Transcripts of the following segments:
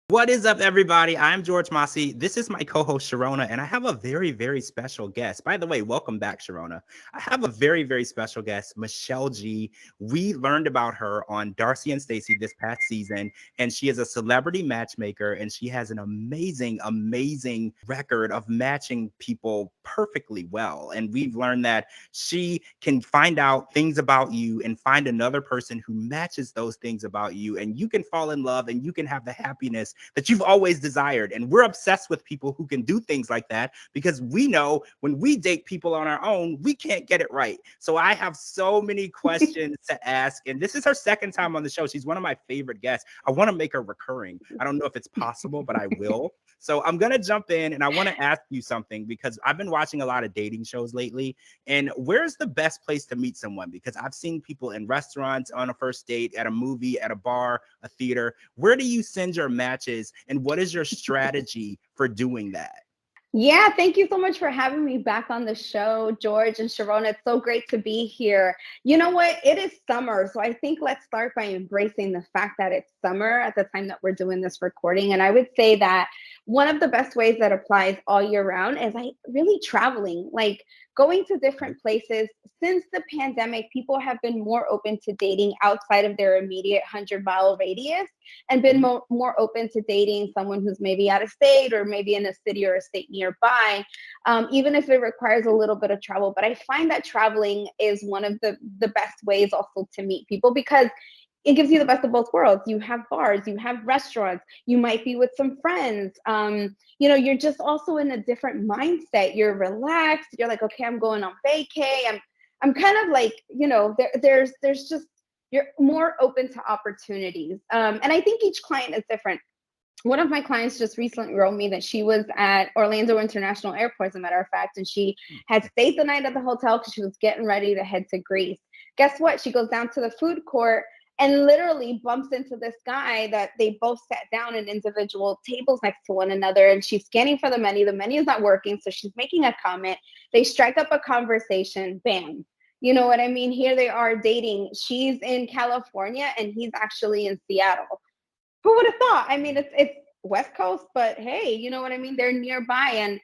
What is up, everybody? I'm George Mossey. This is my co-host Cherona, and I have a very, very special guest. By the way, welcome back, Cherona. I have a very, very special guest, Michelle G. We learned about her on Darcey and Stacey this past season, and she is a celebrity matchmaker, and she has an amazing, amazing record of matching people perfectly well. And we've learned that she can find out things about you and find another person who matches those things about you, and you can fall in love and you can have the happiness that you've always desired. And we're obsessed with people who can do things like that because we know when we date people on our own, we can't get it right. So I have so many questions to ask. And this is her second time on the show. She's one of my favorite guests. I want to make her recurring. I don't know if it's possible, but I will. So I'm going to jump in and I want to ask you something because I've been watching a lot of dating shows lately. And where's the best place to meet someone? Because I've seen people in restaurants, on a first date, at a movie, at a bar, a theater. Where do you send your matches and what is your strategy for doing that? Yeah, thank you so much for having me back on the show, George and Cherona. It's so great to be here. You know what? It is summer. So I think let's start by embracing the fact that it's summer at the time that we're doing this recording. And I would say that one of the best ways that applies all year round is like really traveling, like going to different places. Since the pandemic, people have been more open to dating outside of their immediate 100-mile radius and been more open to dating someone who's maybe out of state or maybe in a city or a state nearby, even if it requires a little bit of travel. But I find that traveling is one of the best ways also to meet people because it gives you the best of both worlds. You have bars, you have restaurants, you might be with some friends. You're just also in a different mindset. You're relaxed. You're like, okay, I'm going on vacay. I'm kind of like, there's just you're more open to opportunities. And I think each client is different. One of my clients just recently wrote me that she was at Orlando International Airport, as a matter of fact, and she had stayed the night at the hotel because she was getting ready to head to Greece. Guess what? She goes down to the food court and literally bumps into this guy that they both sat down in individual tables next to one another. And she's scanning for the menu. The menu is not working. So she's making a comment. They strike up a conversation. Bam. You know what I mean? Here they are dating. She's in California and he's actually in Seattle. Who would have thought? I mean, it's West Coast, but hey, you know what I mean? They're nearby and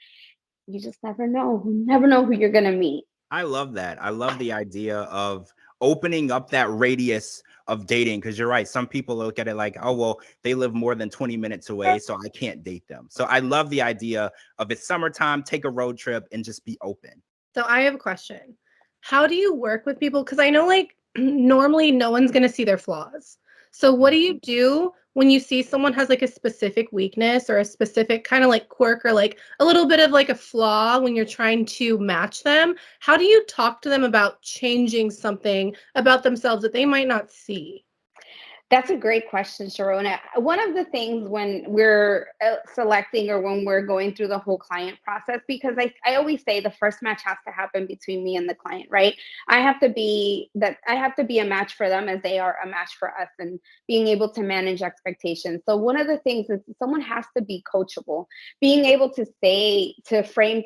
you just never know. You never know who you're gonna meet. I love that. I love the idea of opening up that radius of dating because you're right. Some people look at it like, oh, well, they live more than 20 minutes away, so I can't date them. So I love the idea of it's summertime, take a road trip and just be open. So I have a question. How do you work with people? Because I know like normally no one's going to see their flaws. So what do you do when you see someone has like a specific weakness or a specific kind of like quirk or like a little bit of like a flaw when you're trying to match them? How do you talk to them about changing something about themselves that they might not see? That's a great question, Sharona. One of the things when we're selecting or when we're going through the whole client process, because I always say the first match has to happen between me and the client, right? I have to be a match for them as they are a match for us and being able to manage expectations. So one of the things is someone has to be coachable, being able to frame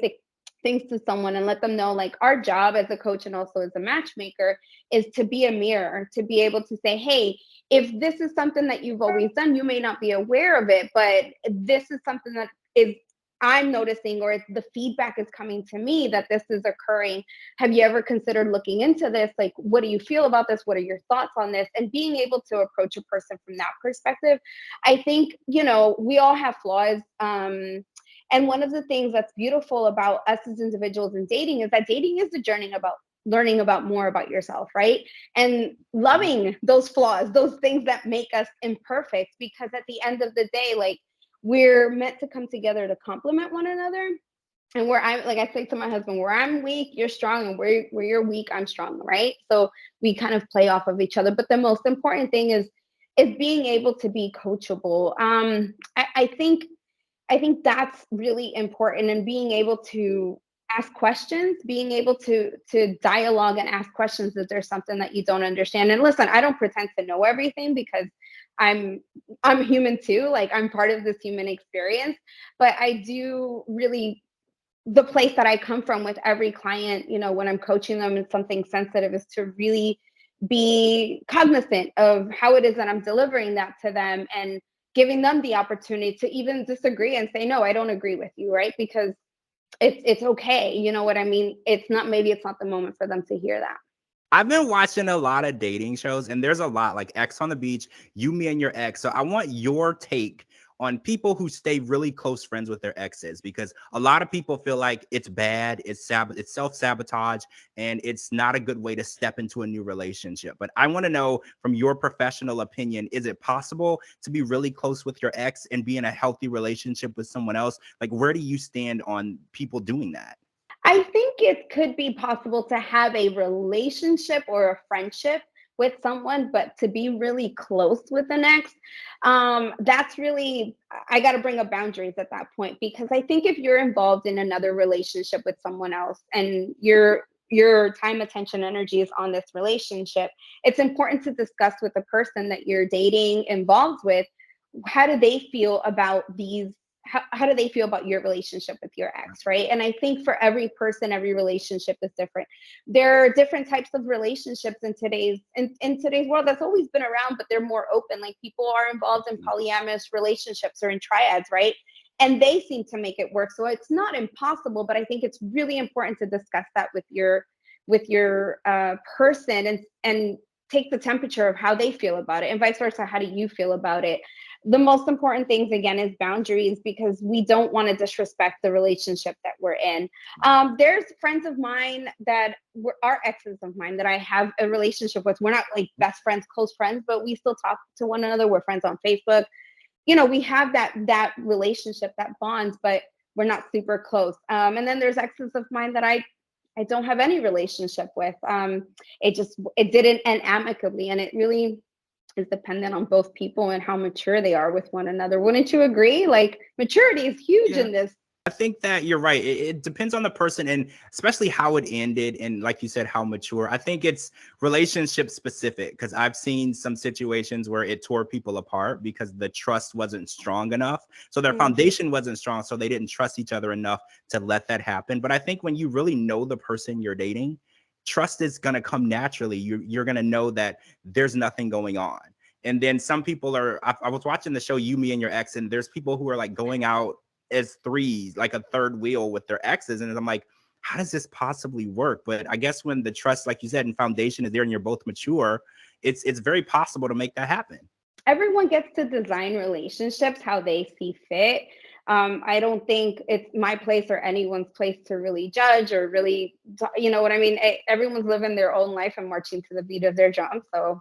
things to someone and let them know like our job as a coach and also as a matchmaker is to be a mirror, to be able to say, hey, if this is something that you've always done, you may not be aware of it, but this is something that is I'm noticing or the feedback is coming to me that this is occurring. Have you ever considered looking into this? Like, what do you feel about this? What are your thoughts on this? And being able to approach a person from that perspective, I think, we all have flaws. And one of the things that's beautiful about us as individuals in dating is that dating is a journey about learning about more about yourself, right? And loving those flaws, those things that make us imperfect, because at the end of the day, like we're meant to come together to complement one another. And where I'm like I say to my husband, where I'm weak, you're strong, and where you're weak, I'm strong, right? So we kind of play off of each other. But the most important thing is being able to be coachable. I think that's really important, and being able to ask questions, being able to dialogue and ask questions if there's something that you don't understand. And listen, I don't pretend to know everything because I'm I'm human too. Like I'm part of this human experience, but I do really the place that I come from with every client, when I'm coaching them in something sensitive is to really be cognizant of how it is that I'm delivering that to them and giving them the opportunity to even disagree and say, no, I don't agree with you, right? Because it's okay. You know what I mean? Maybe it's not the moment for them to hear that. I've been watching a lot of dating shows, and there's a lot like Ex on the Beach, You, Me, and Your Ex. So I want your take on people who stay really close friends with their exes, because a lot of people feel like it's bad, it's self-sabotage, and it's not a good way to step into a new relationship. But I want to know from your professional opinion, is it possible to be really close with your ex and be in a healthy relationship with someone else? Like, where do you stand on people doing that? I think it could be possible to have a relationship or a friendship with someone, but to be really close with an ex, that's really, I got to bring up boundaries at that point, because I think if you're involved in another relationship with someone else and your time, attention, energy is on this relationship, it's important to discuss with the person that you're dating, involved with, how do they feel about how do they feel about your relationship with your ex, right? And I think for every person, every relationship is different. There are different types of relationships in today's world that's always been around, but they're more open. Like, people are involved in polyamorous relationships or in triads, right? And they seem to make it work. So it's not impossible, but I think it's really important to discuss that with your person, and take the temperature of how they feel about it, and vice versa. How do you feel about it? The most important things, again, is boundaries, because we don't want to disrespect the relationship that we're in. There's friends of mine that are exes of mine that I have a relationship with. We're not like best friends, close friends, but we still talk to one another. We're friends on Facebook. We have that relationship, that bonds, but we're not super close. And then there's exes of mine that I don't have any relationship with. It didn't end amicably, and it really is dependent on both people and how mature they are with one another. Wouldn't you agree? Like, maturity is huge in this. I think that you're right. It depends on the person, and especially how it ended, and like you said, how mature. I think it's relationship specific, because I've seen some situations where it tore people apart because the trust wasn't strong enough. So their foundation wasn't strong, so they didn't trust each other enough to let that happen. But I think when you really know the person you're dating, trust is going to come naturally. You're going to know that there's nothing going on. And then some people I was watching the show You, Me, and Your Ex, and there's people who are like going out as threes, like a third wheel with their exes. And I'm like, how does this possibly work? But I guess when the trust, like you said, and foundation is there and you're both mature, it's very possible to make that happen. Everyone gets to design relationships how they see fit. I don't think it's my place or anyone's place to really judge or really, you know what I mean? Everyone's living their own life and marching to the beat of their drum. So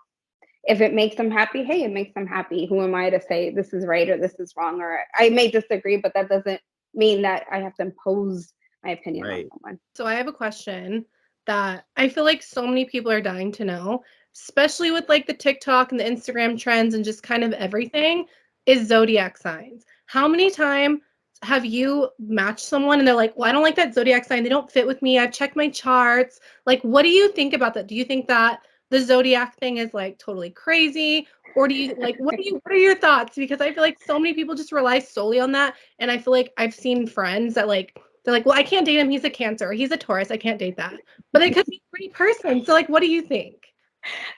if it makes them happy, hey, it makes them happy. Who am I to say this is right or this is wrong? Or I may disagree, but that doesn't mean that I have to impose my opinion on someone. So I have a question that I feel like so many people are dying to know, especially with like the TikTok and the Instagram trends and just kind of everything, is zodiac signs. How many times have you matched someone and they're like, well, I don't like that zodiac sign. They don't fit with me. I've checked my charts. Like, what do you think about that? Do you think that the zodiac thing is like totally crazy? Or do you like, what are your thoughts? Because I feel like so many people just rely solely on that. And I feel like I've seen friends that like, they're like, well, I can't date him. He's a Cancer. Or he's a Taurus. I can't date that. But it could be a pretty person. So like, what do you think?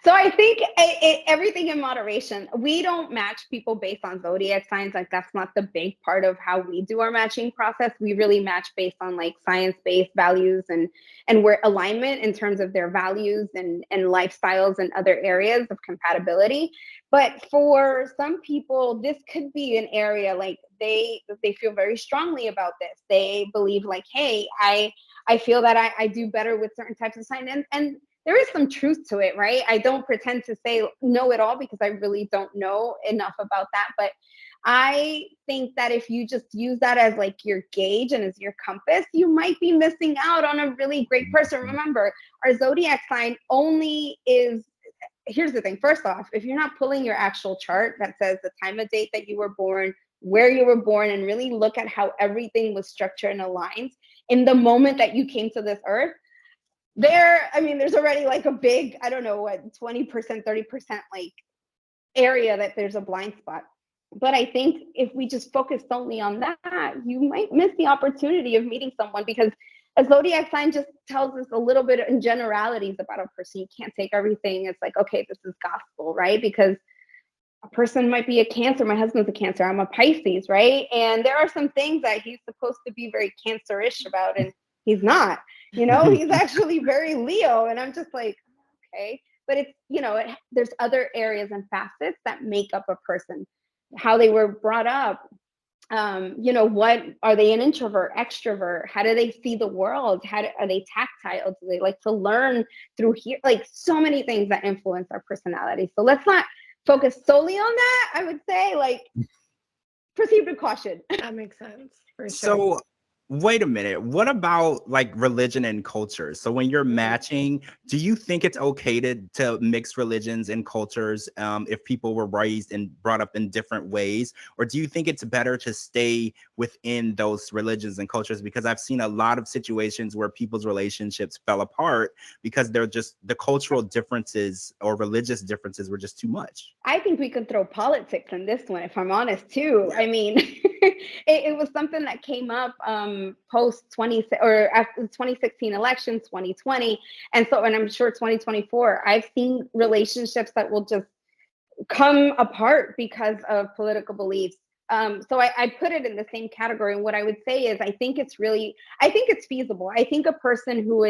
So I think everything in moderation. We don't match people based on zodiac signs. Like, that's not the big part of how we do our matching process. We really match based on like science-based values and where alignment in terms of their values and lifestyles and other areas of compatibility. But for some people, this could be an area like they feel very strongly about this. They believe like, hey, I feel that I do better with certain types of signs, and there is some truth to it, right? I don't pretend to say know it all, because I really don't know enough about that. But I think that if you just use that as like your gauge and as your compass, you might be missing out on a really great person. Remember, our zodiac sign only is, here's the thing. First off, if you're not pulling your actual chart that says the time of date that you were born, where you were born, and really look at how everything was structured and aligned in the moment that you came to this earth, there's already like a big, I don't know what, 20%, 30% like area that there's a blind spot. But I think if we just focus only on that, you might miss the opportunity of meeting someone, because a zodiac sign just tells us a little bit in generalities about a person. You can't take everything. It's like, okay, this is gospel, right? Because a person might be a Cancer. My husband's a Cancer. I'm a Pisces, right? And there are some things that he's supposed to be very Cancerish about, and he's not. He's actually very Leo, and I'm just like, okay. But it's, there's other areas and facets that make up a person, how they were brought up. What are they, an introvert, extrovert? How do they see the world? Are they tactile? Do they like to learn through here? Like so many things that influence our personality. So let's not focus solely on that. I would say, like, proceed with caution. That makes sense for sure. So wait a minute. What about like religion and culture? So when you're matching, do you think it's okay to mix religions and cultures if people were raised and brought up in different ways? Or do you think it's better to stay within those religions and cultures? Because I've seen a lot of situations where people's relationships fell apart because they're just the cultural differences or religious differences were just too much. I think we could throw politics in this one, if I'm honest, too. I mean, it was something that came up post 20 or after the 2016 election, 2020, and I'm sure 2024. I've seen relationships that will just come apart because of political beliefs. So I put it in the same category. And what I would say is, I think it's feasible. I think a person who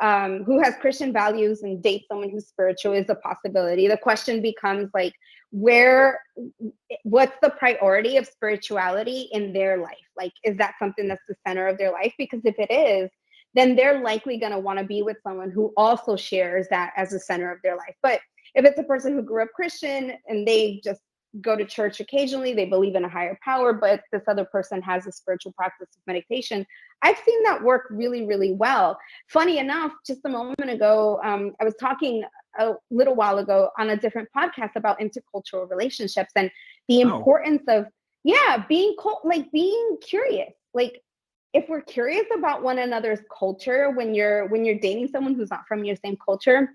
has Christian values and dates someone who's spiritual is a possibility. The question becomes like, what's the priority of spirituality in their life? Like, is that something that's the center of their life? Because if it is, then they're likely going to want to be with someone who also shares that as the center of their life. But if it's a person who grew up Christian and they just go to church occasionally, they believe in a higher power, but this other person has a spiritual practice of meditation, I've seen that work really, really well. Funny enough, just a moment ago, I was talking a little while ago on a different podcast about intercultural relationships and the importance of, being curious. Like, if we're curious about one another's culture, when you're dating someone who's not from your same culture,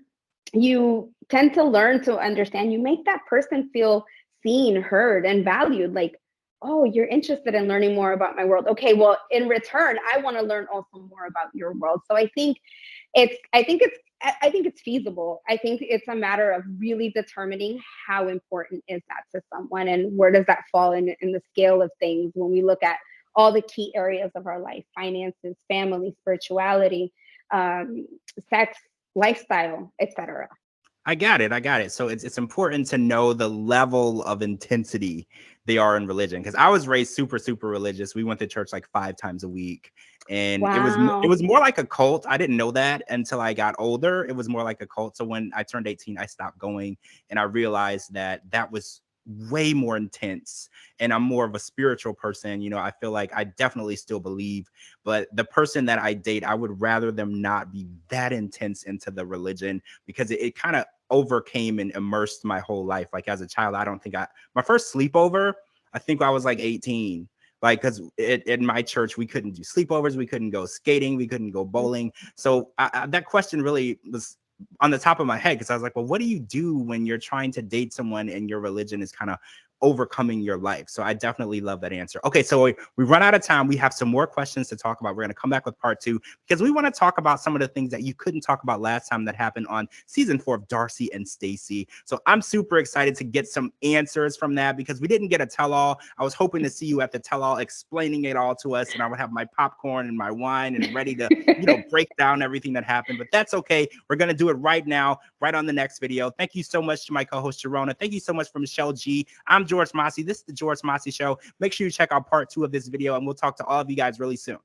you tend to learn to understand. You make that person feel seen, heard, and valued. Like, oh, you're interested in learning more about my world. Okay, well, in return, I want to learn also more about your world. So I think it's feasible. I think it's a matter of really determining how important is that to someone, and where does that fall in the scale of things when we look at all the key areas of our life: finances, family, spirituality, sex, lifestyle, etc. I got it. So it's important to know the level of intensity they are in religion. Because I was raised super, super religious. We went to church like 5 times a week. And it was more like a cult. I didn't know that until I got older. It was more like a cult. So when I turned 18, I stopped going, and I realized that was way more intense, and I'm more of a spiritual person. I feel like I definitely still believe, but the person that I date, I would rather them not be that intense into the religion, because it kind of overcame and immersed my whole life. Like, as a child, I don't think my first sleepover, I think I was like 18. Like, because in my church, we couldn't do sleepovers, we couldn't go skating, we couldn't go bowling. So that question really was on the top of my head, because I was like, well, what do you do when you're trying to date someone and your religion is kind of overcoming your life? So I definitely love that answer. Okay, so we run out of time. We have some more questions to talk about. We're going to come back with part 2, because we want to talk about some of the things that you couldn't talk about last time that happened on season 4 of Darcey and Stacey. So I'm super excited to get some answers from that, because we didn't get a tell-all. I was hoping to see you at the tell-all explaining it all to us, and I would have my popcorn and my wine and ready to break down everything that happened. But that's okay. We're going to do it right now, right on the next video. Thank you so much to my co-host Cherona. Thank you so much for Michelle G. I'm George Mossey. This is the George Mossey Show. Make sure you check out part 2 of this video, and we'll talk to all of you guys really soon.